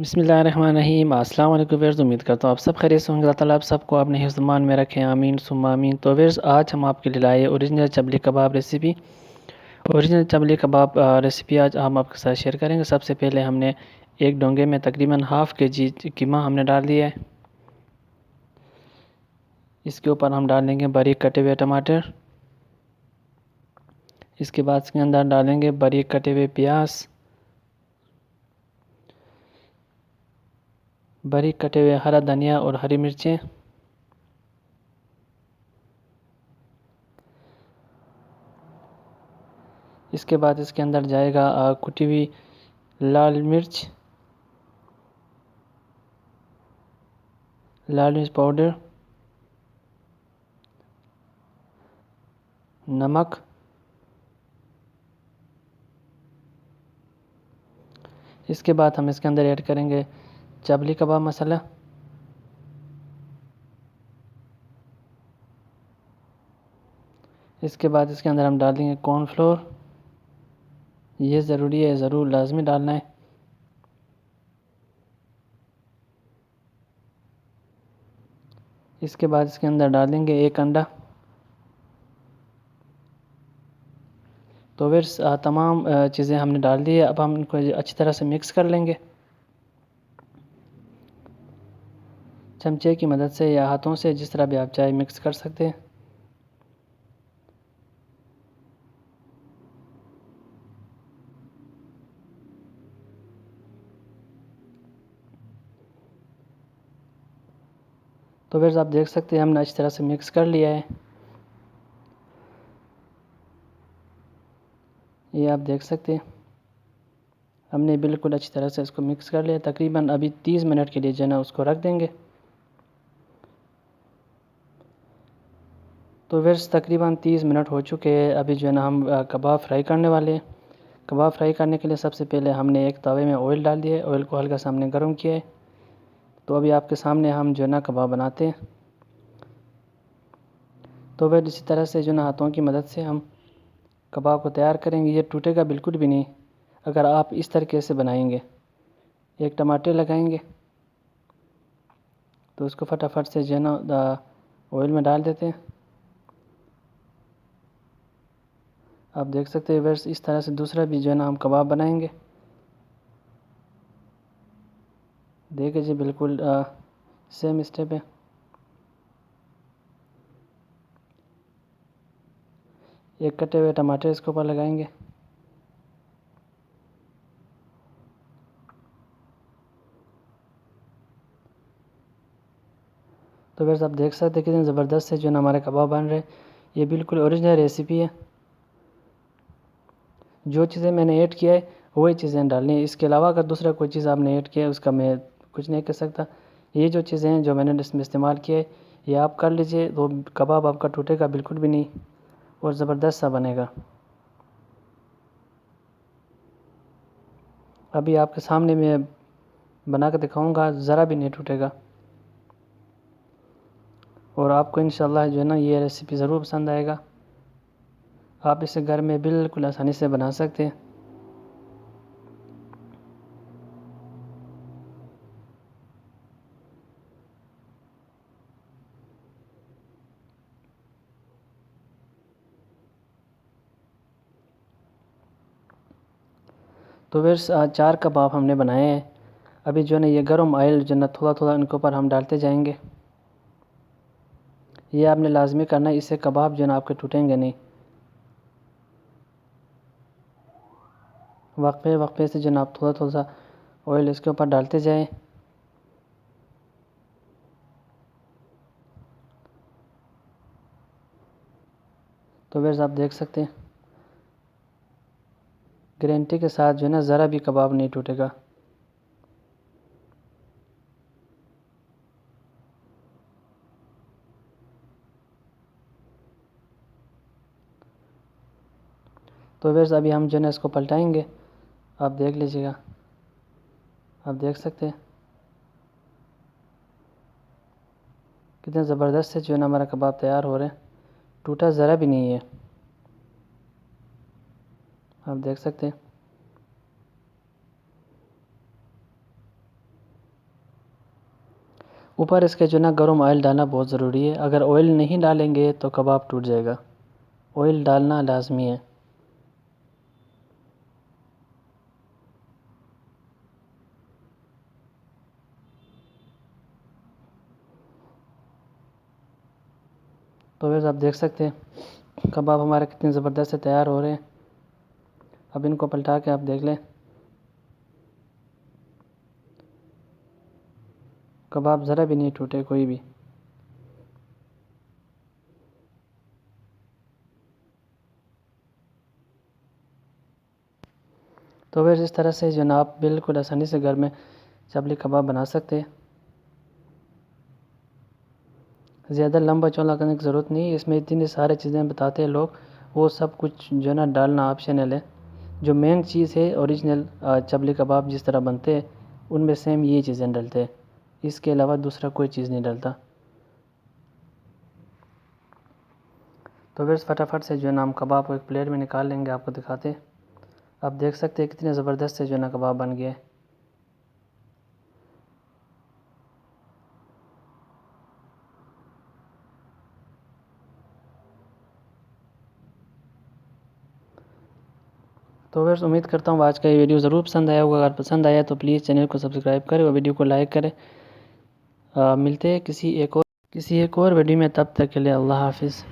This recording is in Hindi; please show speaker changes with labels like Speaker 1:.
Speaker 1: बिस्मिल्लाहिर्रहमानिर्रहीम। अस्सलाम वालेकुम व्यूअर्स, उम्मीद करता हूँ आप सब खैरियत से होंगे। अल्लाह ताला आप सबको अपने हिफ्ज़-ए-मान में रखें, आमीन सुम्मा आमीन। तो व्यूअर्स, आज हम आपके लिए लाए ओरिजिनल चबली कबाब रेसिपी। ओरिजिनल चबली कबाब रेसिपी आज हम आपके साथ शेयर करेंगे। सबसे पहले हमने एक डोंगे में तकरीबन हाफ़ केजी कीमा हमने डाल दिया है। इसके ऊपर हम डालेंगे बारीक कटे हुए टमाटर। इसके बाद इसके अंदर डालेंगे बारीक कटे हुए प्याज, बारीक कटे हुए हरा धनिया और हरी मिर्चें, इसके बाद इसके अंदर जाएगा कुटी हुई लाल मिर्च पाउडर, नमक, इसके बाद हम इसके अंदर ऐड करेंगे चबली कबाब मसाला, इसके बाद इसके अंदर हम डाल देंगे कॉर्नफ्लोर। ये ज़रूरी है, ज़रूर लाजमी डालना है। इसके बाद इसके अंदर डाल देंगे एक अंडा। तो फिर तमाम चीज़ें हमने डाल दी है। अब हम इनको अच्छी तरह से मिक्स कर लेंगे चमचे की मदद से या हाथों से, जिस तरह भी आप चाहे मिक्स कर सकते हैं। तो फिर आप देख सकते हैं हमने अच्छी तरह से मिक्स कर लिया है। ये आप देख सकते हैं हमने बिल्कुल अच्छी तरह से इसको मिक्स कर लिया। तकरीबन अभी 30 मिनट के लिए जो है ना उसको रख देंगे। तो फिर तकरीबन 30 मिनट हो चुके हैं। अभी जो है ना हम कबाब फ्राई करने वाले हैं। कबाब फ्राई करने के लिए सबसे पहले हमने एक तवे में ऑयल डाल दिया है। ऑयल को हल्का सा हमने गर्म किया है। तो अभी आपके सामने हम जो है ना कबाब बनाते हैं। तो फिर इसी तरह से जो ना हाथों की मदद से हम कबाब को तैयार करेंगे। ये टूटेगा बिल्कुल भी नहीं अगर आप इस तरीके से बनाएंगे। एक टमाटर लगाएंगे तो उसको फटाफट से जो है ना ऑयल में डाल देते हैं। आप देख सकते हैं वैसे इस तरह से दूसरा भी जो है ना हम कबाब बनाएंगे। देखिए जी, बिल्कुल सेम स्टेप है। एक कटे हुए टमाटर इसके ऊपर लगाएंगे। तो वैसे आप देख सकते हैं कितने ज़बरदस्त से जो है ना हमारे कबाब बन रहे हैं। ये बिल्कुल ओरिजिनल रेसिपी है। जो चीज़ें मैंने ऐड किया है वही चीज़ें डालनी है। इसके अलावा अगर दूसरा कोई चीज़ आपने ऐड किया है उसका मैं कुछ नहीं कर सकता। ये जो चीज़ें हैं जो मैंने इसमें इस्तेमाल किया है ये आप कर लीजिए तो कबाब आपका टूटेगा बिल्कुल भी नहीं और ज़बरदस्त सा बनेगा। अभी आपके सामने मैं बना कर दिखाऊंगा, ज़रा भी नहीं टूटेगा। और आपको इंशाल्लाह जो है ना ये रेसिपी ज़रूर पसंद आएगा। आप इसे घर में बिल्कुल आसानी से बना सकते हैं। तो फिर 4 कबाब हमने बनाए हैं। अभी जो है ना ये गर्म ऑयल जो है ना थोड़ा थोड़ा इनके ऊपर हम डालते जाएंगे। ये आपने लाजमी करना है, इससे कबाब जो है ना आपके टूटेंगे नहीं। वक्फे वक्फे से जो है ना आप थोड़ा थोड़ा सा ऑयल इसके ऊपर डालते जाएं। तो फिर आप देख सकते हैं गारंटी के साथ जो है ना ज़रा भी कबाब नहीं टूटेगा। तो फिर अभी हम जो है ना इसको पलटाएंगे। आप देख लीजिएगा, आप देख सकते हैं कितने ज़बरदस्त से जो है ना हमारा कबाब तैयार हो रहे हैं। टूटा ज़रा भी नहीं है, आप देख सकते हैं। ऊपर इसके जो ना गर्म ऑयल डालना बहुत ज़रूरी है। अगर ऑयल नहीं डालेंगे तो कबाब टूट जाएगा। ऑयल डालना लाजमी है। तो वैसे आप देख सकते हैं कबाब हमारे कितने ज़बरदस्त से तैयार हो रहे हैं। अब इनको पलटा के आप देख लें, कबाब ज़रा भी नहीं टूटे कोई भी। तो वैसे इस तरह से जो ना आप बिल्कुल आसानी से घर में चपली कबाब बना सकते हैं। ज़्यादा लंबा चौड़ा करने की ज़रूरत नहीं है। इसमें इतनी सारी चीज़ें बताते हैं लोग, वो सब कुछ जो ना डालना ऑप्शनल है। जो मेन चीज़ है ओरिजिनल चपली कबाब जिस तरह बनते हैं उनमें सेम ये चीज़ें डलते हैं। इसके अलावा दूसरा कोई चीज़ नहीं डलता। तो फिर फटाफट से जो है ना हम कबाब को एक प्लेट में निकाल लेंगे, आपको दिखाते हैं। आप देख सकते हैं कितने ज़बरदस्त से जो है ना कबाब बन गए। तो फिर उम्मीद करता हूँ आज का ये वीडियो ज़रूर पसंद आया होगा। अगर पसंद आया तो प्लीज़ चैनल को सब्सक्राइब करें और वीडियो को लाइक करें। मिलते हैं किसी एक और वीडियो में, तब तक के लिए अल्लाह हाफिज़।